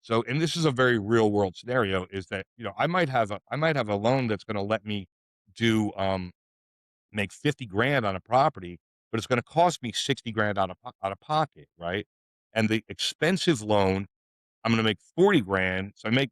So, and this is a very real world scenario, is that, I might have a loan that's going to let me do, make 50 grand on a property, but it's going to cost me 60 grand out of pocket. Right. And the expensive loan, I'm going to make 40 grand. So I make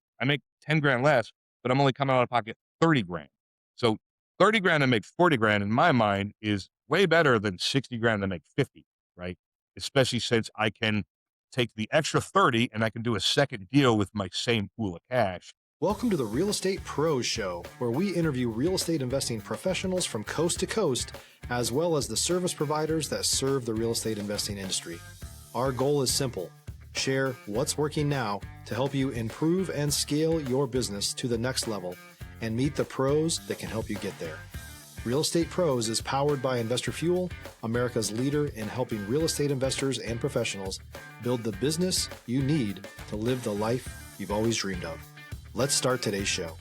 10 grand less, but I'm only coming out of pocket 30 grand. So 30 grand to make 40 grand in my mind is way better than 60 grand to make 50. Right. Especially since I can take the extra 30 and I can do a second deal with my same pool of cash. Welcome to the Real Estate Pros Show, where we interview real estate investing professionals from coast to coast, as well as the service providers that serve the real estate investing industry. Our goal is simple: share what's working now to help you improve and scale your business to the next level and meet the pros that can help you get there. Real Estate Pros is powered by Investor Fuel, America's leader in helping real estate investors and professionals build the business you need to live the life you've always dreamed of. Let's start today's show.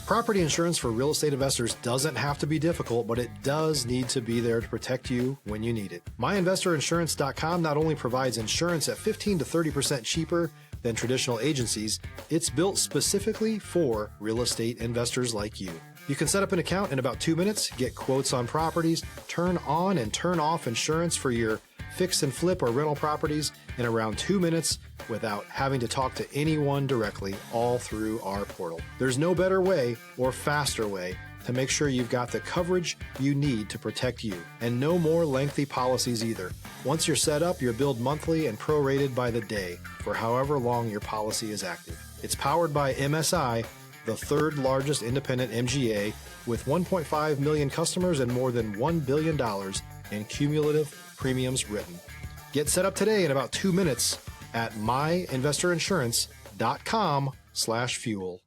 Property insurance for real estate investors doesn't have to be difficult, but it does need to be there to protect you when you need it. MyInvestorInsurance.com not only provides insurance at 15 to 30% cheaper than traditional agencies, it's built specifically for real estate investors like you. You can set up an account in about 2 minutes, get quotes on properties, turn on and turn off insurance for your fix and flip or rental properties in around 2 minutes without having to talk to anyone directly, all through our portal. There's no better way or faster way to make sure you've got the coverage you need to protect you, and no more lengthy policies either. Once you're set up, you're billed monthly and prorated by the day for however long your policy is active. It's powered by MSI, the third largest independent MGA, with 1.5 million customers and more than $1 billion in cumulative premiums written. Get set up today in about 2 minutes at myinvestorinsurance.com/fuel.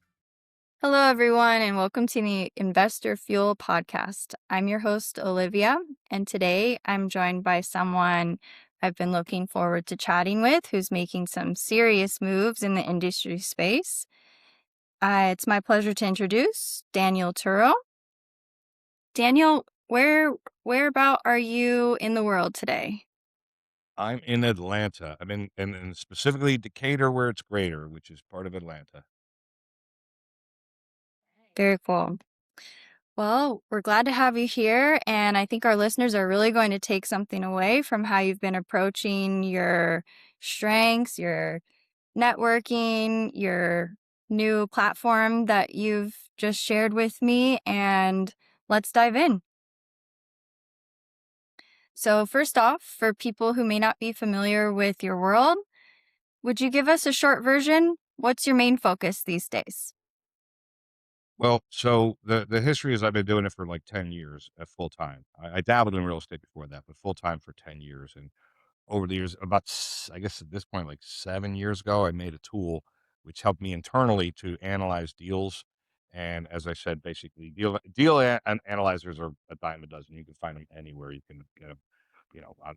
Hello, everyone, and welcome to the Investor Fuel podcast. I'm your host, Olivia, and today I'm joined by someone I've been looking forward to chatting with, who's making some serious moves in the industry space. It's my pleasure to introduce Daniel Turro. Daniel, whereabout are you in the world today? I'm in Atlanta. I'm in specifically Decatur, where it's greater, which is part of Atlanta. Very cool. Well, we're glad to have you here, and I think our listeners are really going to take something away from how you've been approaching your strengths, your networking, your new platform that you've just shared with me, and let's dive in. So first off, for people who may not be familiar with your world, would you give us a short version? What's your main focus these days? Well, so the history is I've been doing it for like 10 years at full time. I dabbled in real estate before that, but full time for 10 years. And over the years, I guess at this point, like 7 years ago, I made a tool which helped me internally to analyze deals. And as I said, basically, analyzers are a dime a dozen. You can find them anywhere. You can get them,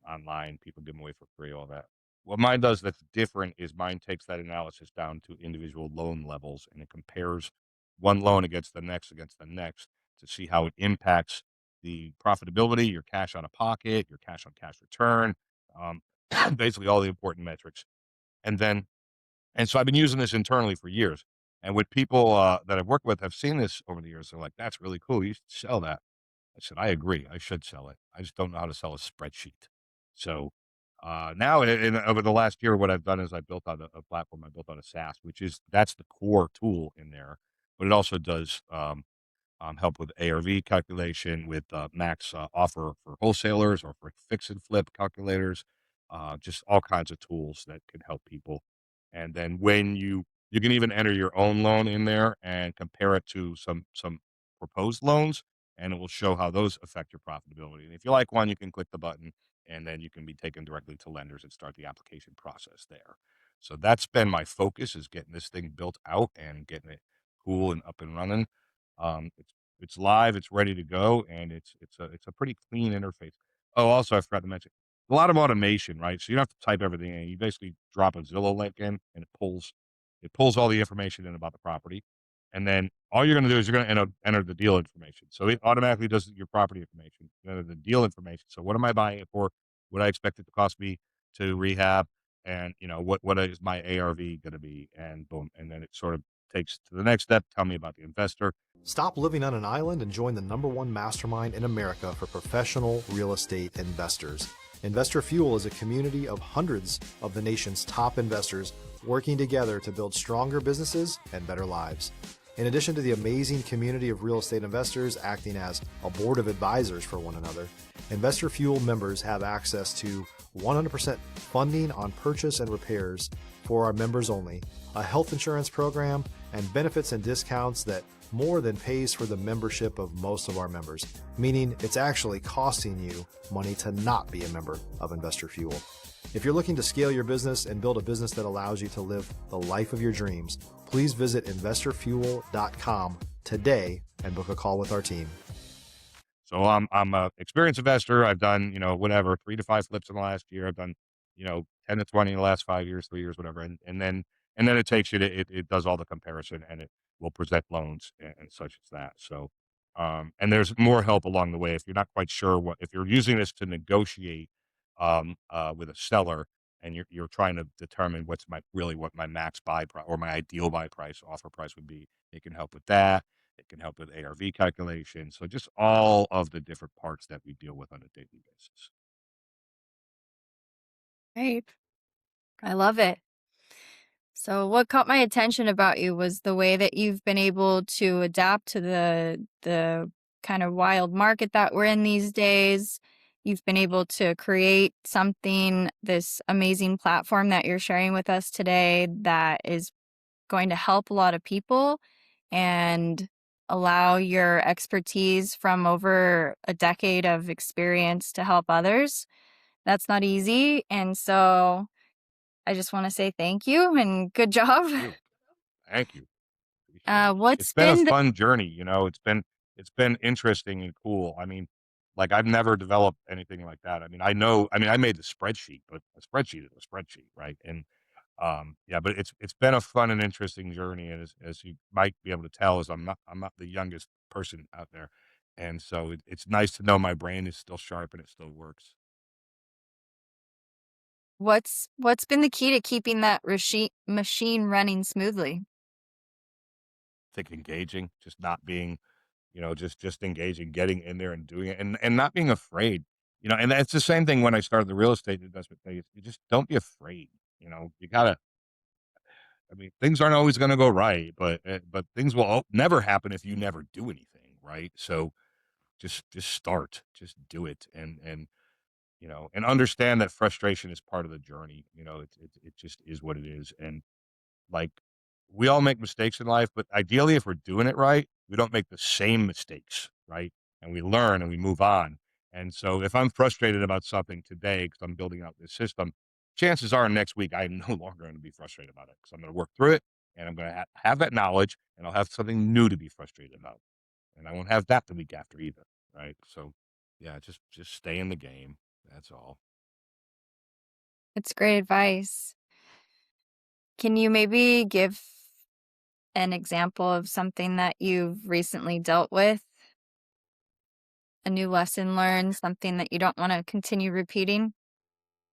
online. People give them away for free. All that. What mine does that's different is mine takes that analysis down to individual loan levels, and it compares one loan against the next to see how it impacts the profitability, your cash out of pocket, your cash on cash return, um, basically all the important metrics. And then, and so I've been using this internally for years. And with people that I've worked with have seen this over the years. They're like, "That's really cool. You should sell that." I said, "I agree. I should sell it. I just don't know how to sell a spreadsheet." So now, over the last year, what I've done is I built out a platform. I built out a SaaS, that's the core tool in there, but it also does help with ARV calculation, with max offer for wholesalers or for fix and flip calculators, just all kinds of tools that can help people. And then when you can even enter your own loan in there and compare it to some proposed loans, and it will show how those affect your profitability. And if you like one, you can click the button, and then you can be taken directly to lenders and start the application process there. So that's been my focus, is getting this thing built out and getting it cool and up and running. It's live, it's ready to go, and it's a pretty clean interface. Oh, also I forgot to mention a lot of automation, right? So you don't have to type everything in. You basically drop a Zillow link in, and it pulls all the information in about the property, and then all you're going to do is you're going to enter the deal information. So it automatically does your property information, enter the deal information. So what am I buying it for? What I expect it to cost me to rehab, and what is my ARV going to be, and boom, and then it sort of takes to the next step. Tell me about the investor. Stop living on an island and join the #1 mastermind in America for professional real estate investors. Investor Fuel is a community of hundreds of the nation's top investors working together to build stronger businesses and better lives. In addition to the amazing community of real estate investors acting as a board of advisors for one another, Investor Fuel members have access to 100% funding on purchase and repairs for our members only, a health insurance program, and benefits and discounts that more than pays for the membership of most of our members, meaning it's actually costing you money to not be a member of Investor Fuel. If you're looking to scale your business and build a business that allows you to live the life of your dreams, please visit investorfuel.com today and book a call with our team. So I'm a experienced investor. I've done, whatever, 3 to 5 flips in the last year. I've done, 10 to 20 in the last 5 years, 3 years, whatever. And then it takes you to it does all the comparison, and it will present loans and such as that. So and there's more help along the way if you're not quite sure if you're using this to negotiate with a seller, and you're trying to determine what my max buy price or my ideal buy price offer price would be. It can help with that. It can help with ARV calculation. So just all of the different parts that we deal with on a daily basis. Right. I love it. So what caught my attention about you was the way that you've been able to adapt to the kind of wild market that we're in these days. You've been able to create something, this amazing platform that you're sharing with us today that is going to help a lot of people and allow your expertise from over a decade of experience to help others. That's not easy. And so I just want to say thank you and good job. You, thank you. Appreciate it. It's What's been a been the fun journey. It's been interesting and cool. I mean, like I've never developed anything like that. I made the spreadsheet, but a spreadsheet is a spreadsheet, right? And yeah, but it's been a fun and interesting journey. And as you might be able to tell, is I'm not the youngest person out there. And so it's nice to know my brain is still sharp and it still works. what's been the key to keeping that machine running smoothly? I think engaging, just not being, just engaging, getting in there and doing it, and not being afraid. And that's the same thing when I started the real estate investment thing. You just don't be afraid. You gotta. I mean, things aren't always going to go right, but things will never happen if you never do anything, right? So just start, just do it, and understand that frustration is part of the journey. It just is what it is, and like, we all make mistakes in life, but ideally, if we're doing it right, we don't make the same mistakes, right? And we learn and we move on. And so if I'm frustrated about something today because I'm building out this system, chances are next week I'm no longer going to be frustrated about it because I'm going to work through it, and I'm going to have that knowledge, and I'll have something new to be frustrated about. And I won't have that the week after either, right? So yeah, just stay in the game. That's all. It's great advice. Can you maybe give an example of something that you've recently dealt with? A new lesson learned, something that you don't want to continue repeating?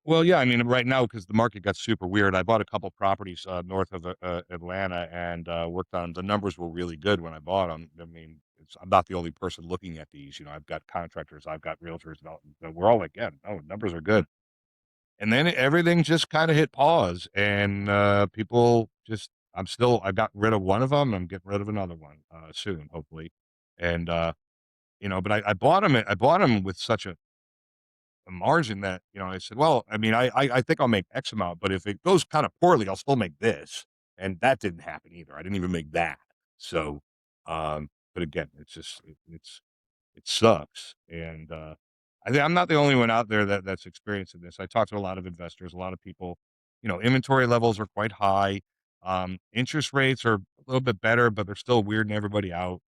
Well, yeah, I mean, right now, because the market got super weird, I bought a couple properties, north of, Atlanta, and, worked on the numbers were really good when I bought them. I mean, I'm not the only person looking at these. I've got contractors, I've got realtors, and we're all like, "Yeah, no, numbers are good." And then everything just kinda hit pause, and, people just I got rid of one of them. I'm getting rid of another one, soon, hopefully. And, but I bought them with such a margin that, I said, "Well, I mean, I think I'll make X amount, but if it goes kind of poorly, I'll still make this." And that didn't happen either. I didn't even make that. So, but again, it's just it sucks. And I think I'm not the only one out there that's experiencing this. I talk to a lot of investors, a lot of people. Inventory levels are quite high. Interest rates are a little bit better, but they're still weirding everybody out.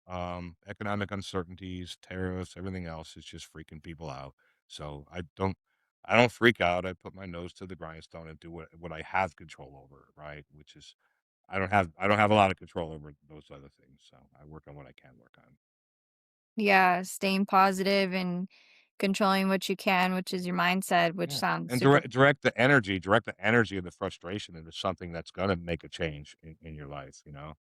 Economic uncertainties, tariffs, everything else is just freaking people out. So I don't freak out. I put my nose to the grindstone and do what I have control over, right? Which is I don't have a lot of control over those other things. So I work on what I can work on. Yeah, staying positive and controlling what you can, which is your mindset, which Yeah, sounds and super. direct the energy of the frustration into something that's gonna make a change in your life, you know?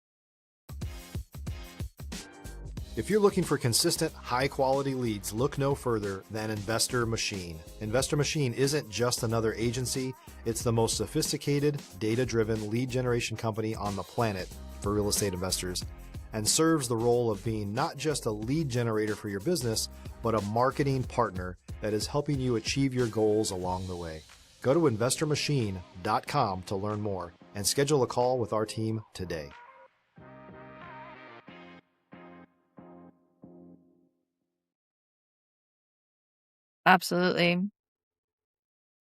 If you're looking for consistent, high quality leads, look no further than Investor Machine. Investor Machine isn't just another agency, it's the most sophisticated, data driven lead generation company on the planet for real estate investors, and serves the role of being not just a lead generator for your business, but a marketing partner that is helping you achieve your goals along the way. Go to investormachine.com to learn more and schedule a call with our team today. Absolutely.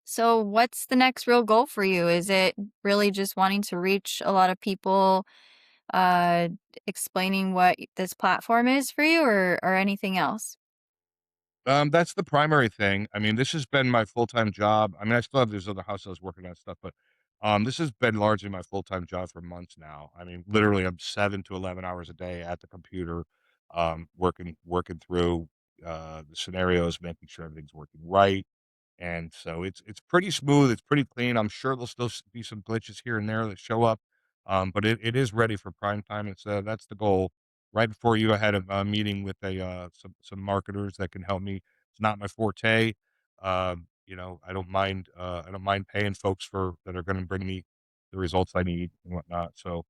So, what's the next real goal for you? Is it really just wanting to reach a lot of people, uh, explaining what this platform is for you, or anything else? That's the primary thing. I mean, this has been my full-time job. I mean, I still have these other houses I was working on stuff, but, this has been largely my full-time job for months now. I mean, literally, I'm 7 to 11 hours a day at the computer, working through, the scenarios, making sure everything's working right. And so it's pretty smooth, it's pretty clean. I'm sure there'll still be some glitches here and there that show up, but it is ready for prime time. That's the goal. Right before you, I had a meeting with some marketers that can help me. It's not my forte. I don't mind paying folks for that are going to bring me the results I need and whatnot. So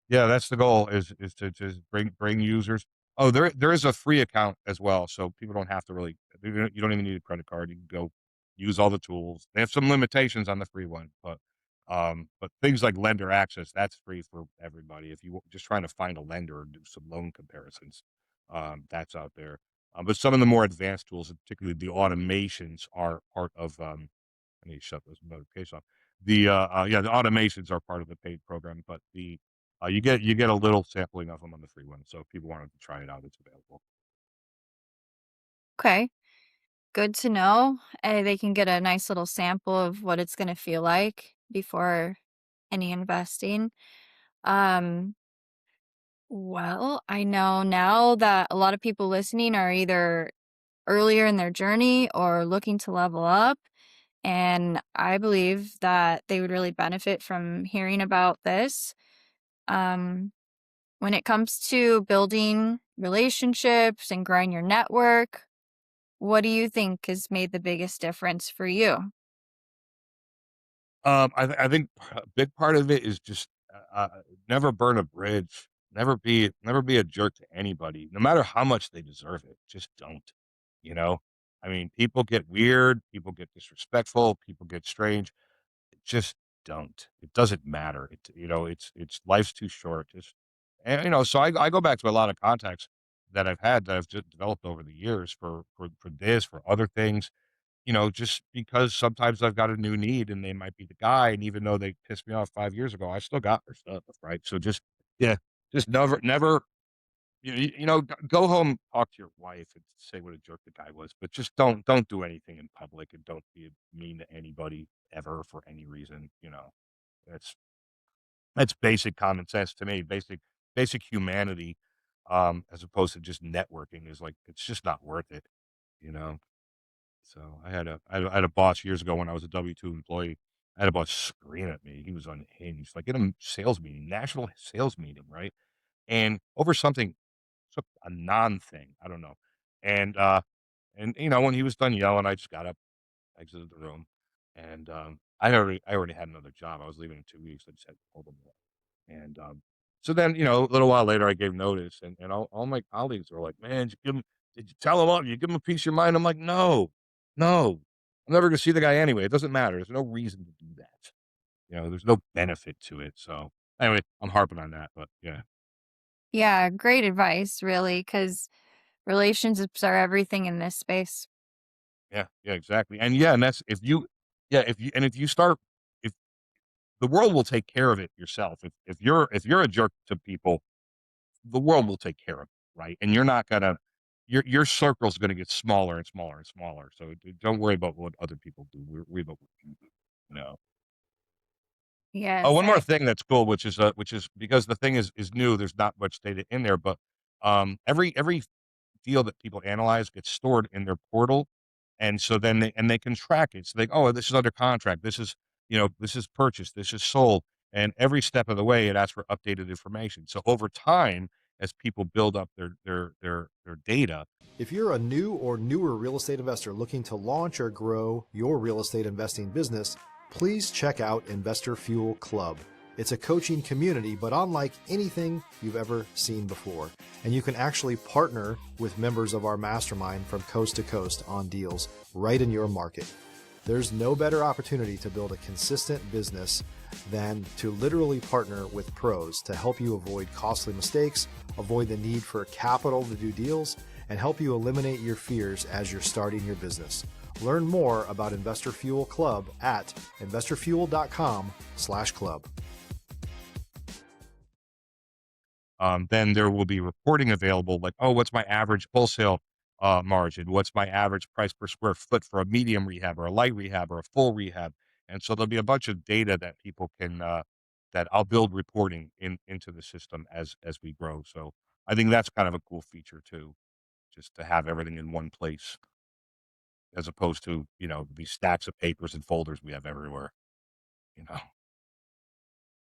yeah, that's the goal is to just bring users. Oh, there is a free account as well, so people don't have to really. You don't even need a credit card. You can go use all the tools. They have some limitations on the free one, but things like lender access, that's free for everybody. If you just trying to find a lender or do some loan comparisons, that's out there. But some of the more advanced tools, and particularly the automations, are part of. I need to shut those notifications off. The automations are part of the paid program, but you get a little sampling of them on the free one. So if people wanted to try it out, it's available. Okay, good to know. They can get a nice little sample of what it's going to feel like before any investing. Um, well, I know now that a lot of people listening are either earlier in their journey or looking to level up. And I believe that they would really benefit from hearing about this. Um, when it comes to building relationships and growing your network, what do you think has made the biggest difference for you? I think a big part of it is just never burn a bridge. Never be a jerk to anybody, no matter how much they deserve it. Just don't. You know, I mean, people get weird, people get disrespectful, people get strange. Just don't. It doesn't matter. It's life's too short. Just and so I go back to a lot of contacts that I've had that I've just developed over the years for this, for other things, just because sometimes I've got a new need and they might be the guy, and even though they pissed me off 5 years ago, I still got their stuff, right? So just yeah, just never go home, talk to your wife and say what a jerk the guy was, but just don't do anything in public and don't be mean to anybody ever for any reason, you know. That's that's basic common sense to me, basic humanity, as opposed to just networking is like it's just not worth it, you know. So I had a boss years ago when I was a W-2 employee. I had a boss scream at me. He was unhinged, like in a sales meeting, national sales meeting, right? And over something, a non thing, I don't know. And when he was done yelling, I just got up, exited the room, and I already had another job. I was leaving in 2 weeks. I just had to hold him up. And so then, a little while later, I gave notice, and all my colleagues were like, "Man, did you tell him up? You give him a piece of your mind?" I'm like, "No, no, I'm never going to see the guy anyway. It doesn't matter. There's no reason to do that. There's no benefit to it." So anyway, I'm harping on that, but yeah, Yeah, great advice, really, because relationships are everything in this space. yeah, yeah, exactly. And yeah, and that's yeah, if you start, if the world will take care of it yourself. If you're a jerk to people, the world will take care of it, right? And you're not gonna your circle's gonna get smaller and smaller and smaller. So don't worry about what other people do. Worry about what you do. You know. Oh, Yes, one more thing that's cool, which is because the thing is new. There's not much data in there, but every deal that people analyze gets stored in their portal, And so then they can track it. So they, oh, this is under contract. This is, this is purchased. This is sold. And every step of the way, it asks for updated information. So over time, as people build up their data. If you're a new or newer real estate investor looking to launch or grow your real estate investing business, please check out Investor Fuel Club. It's a coaching community, but unlike anything you've ever seen before. And you can actually partner with members of our mastermind from coast to coast on deals right in your market. There's no better opportunity to build a consistent business than to literally partner with pros to help you avoid costly mistakes, avoid the need for capital to do deals, and help you eliminate your fears as you're starting your business. Learn more about Investor Fuel Club at investorfuel.com/club. Then there will be reporting available, like, oh, what's my average wholesale margin? What's my average price per square foot for a medium rehab or a light rehab or a full rehab? And so there'll be a bunch of data that people can that I'll build reporting into the system as we grow. So I think that's kind of a cool feature too, just to have everything in one place as opposed to these stacks of papers and folders we have everywhere. You know.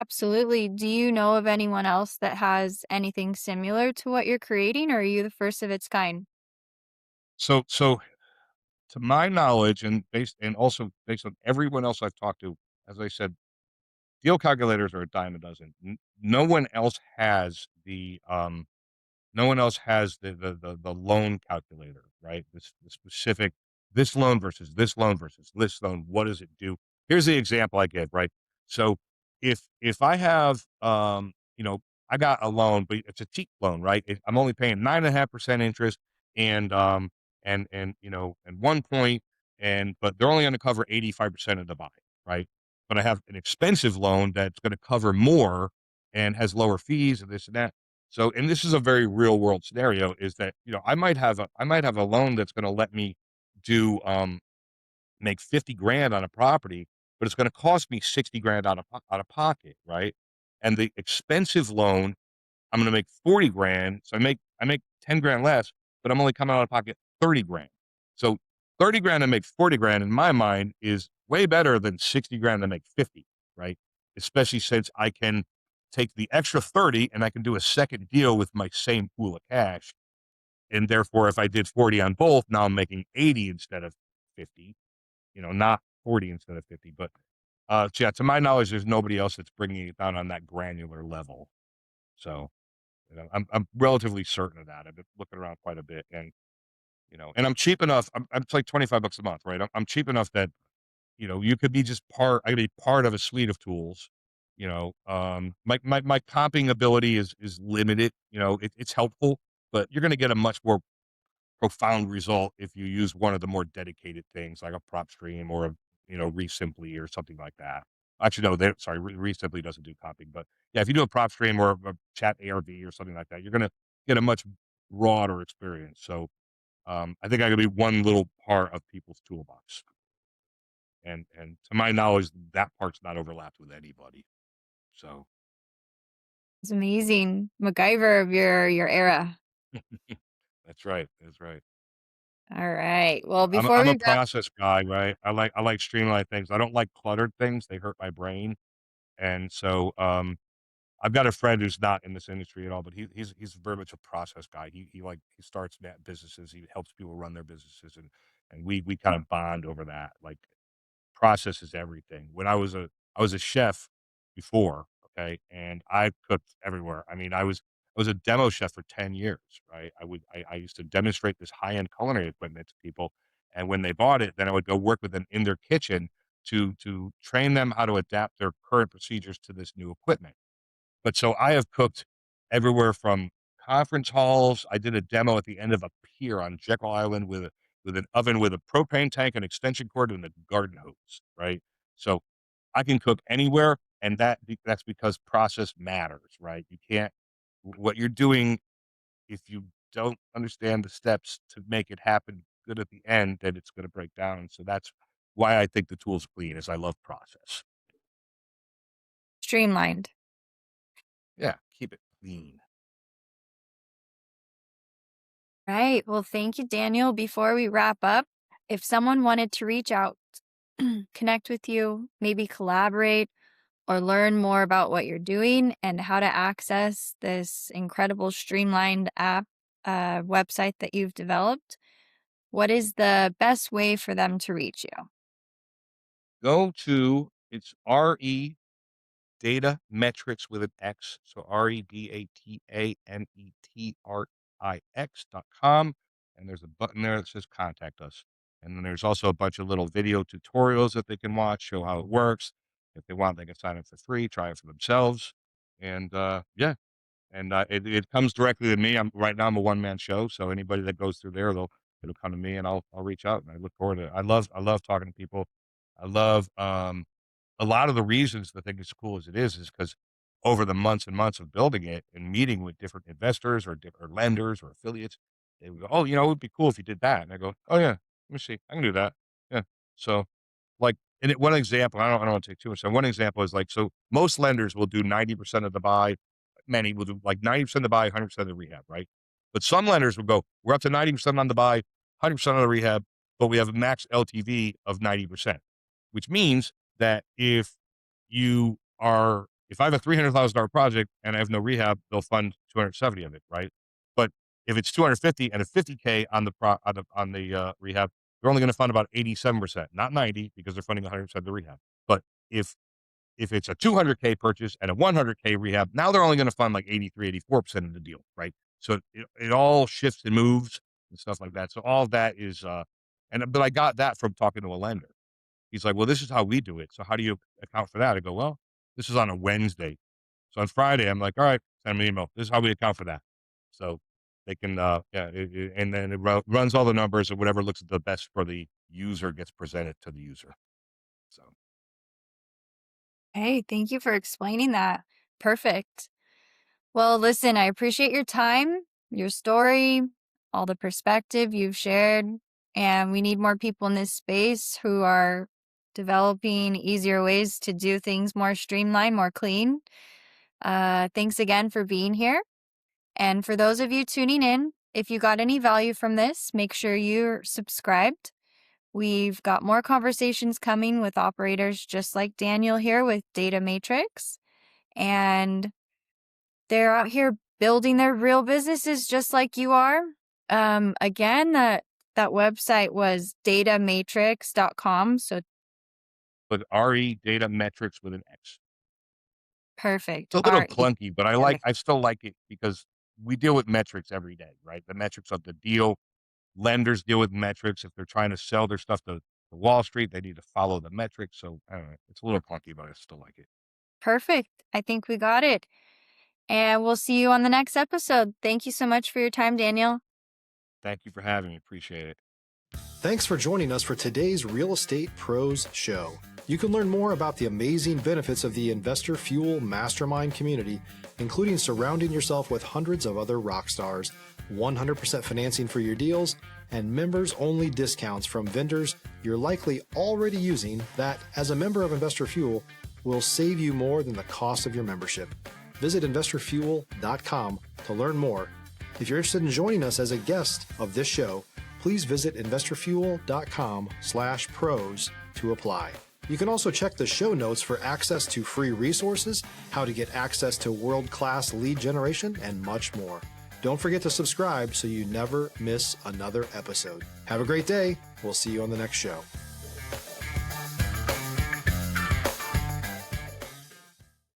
Absolutely. Do you know of anyone else that has anything similar to what you're creating, or are you the first of its kind? So to my knowledge, and also based on everyone else I've talked to, as I said, deal calculators are a dime a dozen. No one else has the loan calculator, right? The specific, this loan versus this loan versus this loan. What does it do? Here's the example I give, right? So if I have, I got a loan, but it's a cheap loan, right? I'm only paying 9.5% interest and, and 1 point, but they're only going to cover 85% of the buy, right? But I have an expensive loan that's going to cover more and has lower fees and this and that. So, and this is a very real world scenario, is that, I might have a loan that's going to let me do, make 50 grand on a property, but it's going to cost me 60 grand out of pocket. Right. And the expensive loan, I'm going to make 40 grand. So I make 10 grand less, but I'm only coming out of pocket 30 grand. So 30 grand to make 40 grand in my mind is way better than 60 grand to make 50. Right. Especially since I can take the extra 30 and I can do a second deal with my same pool of cash. And therefore, if I did 40 on both, now I'm making 80 instead of 50, not 40 instead of 50. But so yeah, to my knowledge, there's nobody else that's bringing it down on that granular level. So, I'm relatively certain of that. I've been looking around quite a bit, and and I'm cheap enough. It's like $25 a month, right? I'm cheap enough that you could be just I could be part of a suite of tools. My comping ability is limited. It's helpful, but you're going to get a much more profound result if you use one of the more dedicated things like a prop stream or a Resimply or something like that. Actually, no, sorry, Resimply doesn't do comping, but yeah, if you do a prop stream or a chat ARV or something like that, you're gonna get a much broader experience. So I think I could be one little part of people's toolbox, and to my knowledge, that part's not overlapped with anybody. So It's amazing. MacGyver of your era. that's right, that's right. All right. Well, I'm before I'm a we wrap, process guy, right? I like streamlined things. I don't like cluttered things. They hurt my brain. And so, I've got a friend who's not in this industry at all, but he's very much a process guy. He starts net businesses. He helps people run their businesses, and we kind of bond over that. Like, process is everything. When I was a chef before, okay, and I cooked everywhere. I mean, I was a demo chef for 10 years, right? I used to demonstrate this high-end culinary equipment to people, and when they bought it, then I would go work with them in their kitchen to train them how to adapt their current procedures to this new equipment. But so I have cooked everywhere from conference halls. I did a demo at the end of a pier on Jekyll Island with an oven with a propane tank, an extension cord, and a garden hose, right? So I can cook anywhere, and that's because process matters, right? You can't what you're doing, if you don't understand the steps to make it happen good at the end, then it's gonna break down. So that's why I think the tool's clean, is I love process. streamlined. Yeah, keep it clean. Right. Well, thank you, Daniel. Before we wrap up, If someone wanted to reach out, connect with you, maybe collaborate, or learn more about what you're doing and how to access this incredible streamlined app website that you've developed, what is the best way for them to reach you? Go to it's RE Data Metrics with an X. So REDATAMETRIX.com. And there's a button there that says contact us. And then there's also a bunch of little video tutorials that they can watch, show how it works. If they want, they can sign up for free, try it for themselves. And yeah, and it comes directly to me. Right now I'm a one-man show, so anybody that goes through there, it'll come to me, and I'll reach out, and I look forward to it. I love talking to people. I love a lot of the reasons that I think it's cool as it is because over the months and months of building it and meeting with different investors or lenders or affiliates, they would go, "Oh, it would be cool if you did that." And I go, "Oh yeah, let me see, I can do that." Yeah. So like, one example, I don't want to take too much time. One example is like, so most lenders will do 90% of the buy. Many will do like 90% of the buy, 100% of the rehab, right? But some lenders will go, we're up to 90% on the buy, 100% on the rehab, but we have a max LTV of 90%, which means that if I have a $300,000 project and I have no rehab, they'll fund 270 of it, right? But if it's 250 and a 50K on the rehab, they're only going to fund about 87%, not 90, because they're funding 100% of the rehab. But if it's a 200K purchase and a 100K rehab, now they're only going to fund like 83, 84% of the deal, right? So it all shifts and moves and stuff like that. So all of that is, but I got that from talking to a lender. He's like, well, this is how we do it. So how do you account for that? I go, well, this is on a Wednesday. So on Friday, I'm like, all right, send me an email. This is how we account for that. So they can, and then it runs all the numbers and whatever looks the best for the user gets presented to the user. So. Hey, thank you for explaining that. Perfect. Well, listen, I appreciate your time, your story, all the perspective you've shared, and we need more people in this space who are developing easier ways to do things more streamlined, more clean. Thanks again for being here. And for those of you tuning in, if you got any value from this, make sure you're subscribed. We've got more conversations coming with operators just like Daniel here with Data Matrix. And they're out here building their real businesses just like you are. Again, that website was datamatrix.com. So But RE Data Metrics with an X. perfect. It's a little R-E. clunky, but I still like it because we deal with metrics every day, right? The metrics of the deal. Lenders deal with metrics. If they're trying to sell their stuff to Wall Street, they need to follow the metrics. So I don't know. It's a little clunky, but I still like it. Perfect. I think we got it. And we'll see you on the next episode. Thank you so much for your time, Daniel. Thank you for having me. Appreciate it. Thanks for joining us for today's Real Estate Pros Show. You can learn more about the amazing benefits of the Investor Fuel Mastermind community, including surrounding yourself with hundreds of other rock stars, 100% financing for your deals, and members-only discounts from vendors you're likely already using that, as a member of Investor Fuel, will save you more than the cost of your membership. Visit investorfuel.com to learn more. If you're interested in joining us as a guest of this show, please visit investorfuel.com/pros to apply. You can also check the show notes for access to free resources, how to get access to world-class lead generation, and much more. Don't forget to subscribe so you never miss another episode. Have a great day. We'll see you on the next show.